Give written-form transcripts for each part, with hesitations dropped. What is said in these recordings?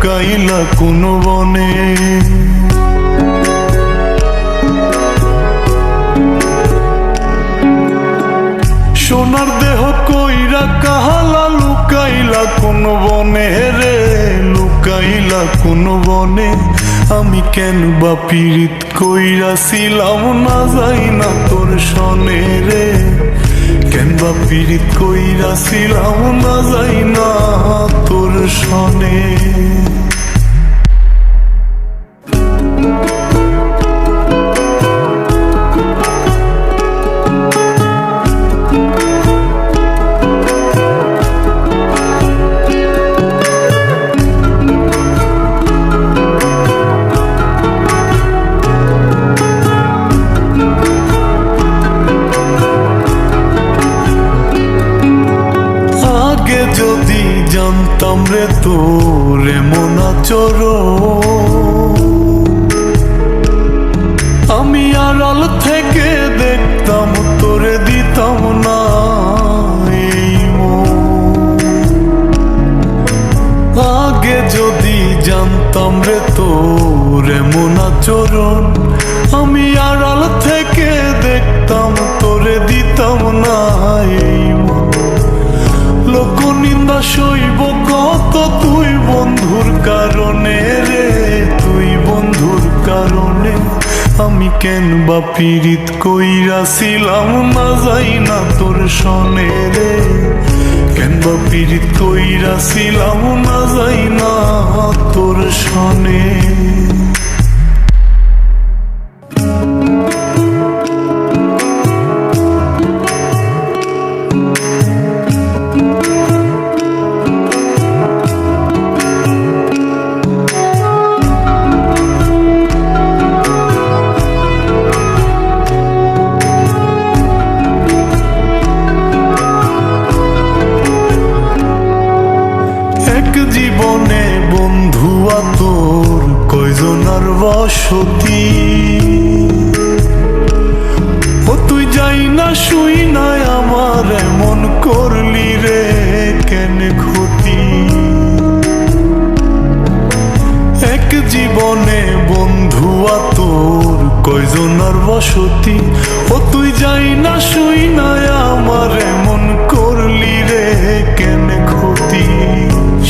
লুকাইলা কোন বনে। সোনার দেহ কইরা কাহালা লুকাইলা কোন বনে রে, লুকাইলা কোন বনে। আমি কেন বা পীড়িত কইরাছিলাম না যাই না তোর সনে রে, কেন বা পীড়িত কইরাছিলাম না যাই না তোর সনে। যদি জানতাম রে তোর এমন আচরণ, আমি আড়াল থেকে দেখতাম তোরে দিতাম না এই মন। আগে যদি জানতাম রে তোর এমন আচরণ, আমি আড়াল থেকে দেখতাম তোরে দিতাম না এই মন। লোক নিন্দা সইব কত তুই বন্ধুর কারণে রে, তুই বন্ধুর কারণে। আমি কেন বা পীড়িত কইরাছিলাম না যাই না তোর সনে রে, কেন বা পীড়িত কইরাছিলাম না যাই না তোর সনে। জীবনে বন্ধুয়া তোর কয়জনার বসতি, ও তুই যাই না শুই নাই আমার এমন করলি রে কেন ক্ষতি। এক জীবনে বন্ধুয়া তোর কয়জনার বসতি, ও তুই যাই না শুই নাই আমার এমন করলি রে কেন ক্ষতি।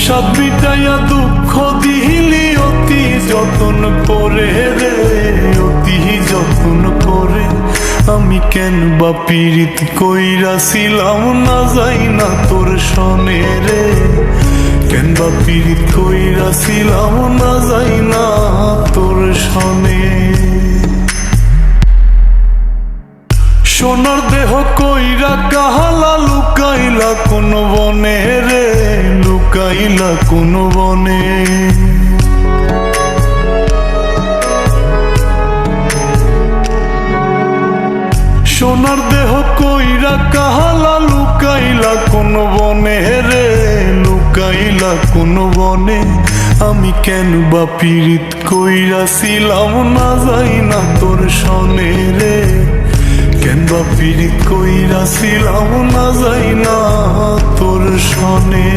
সব মিটাইয়া দুঃখ দিলি অতি যতন করে রে, অতি যতন করে। আমি কেন বা পীড়িত কইরাছিলাম না যাই না তোর সনে রে, কেন বা পীড়িত কইরাছিলাম না যাই না তোর সনে। সোনার দেহ কইরা কাহালা লুকাইলা কোন বনে রে, লুকাইলা কোন বনে। সোনার দেহ কইরা কাহালা লুকাইলা কোন বনে রে, লুকাইলা কোন বনে। আমি কেন বা পীড়িত কইরাছিলাম না যাই না তোর সনে রে, কেন বা পীড়িত কইরাছিলাম না যাই না তোর সনে।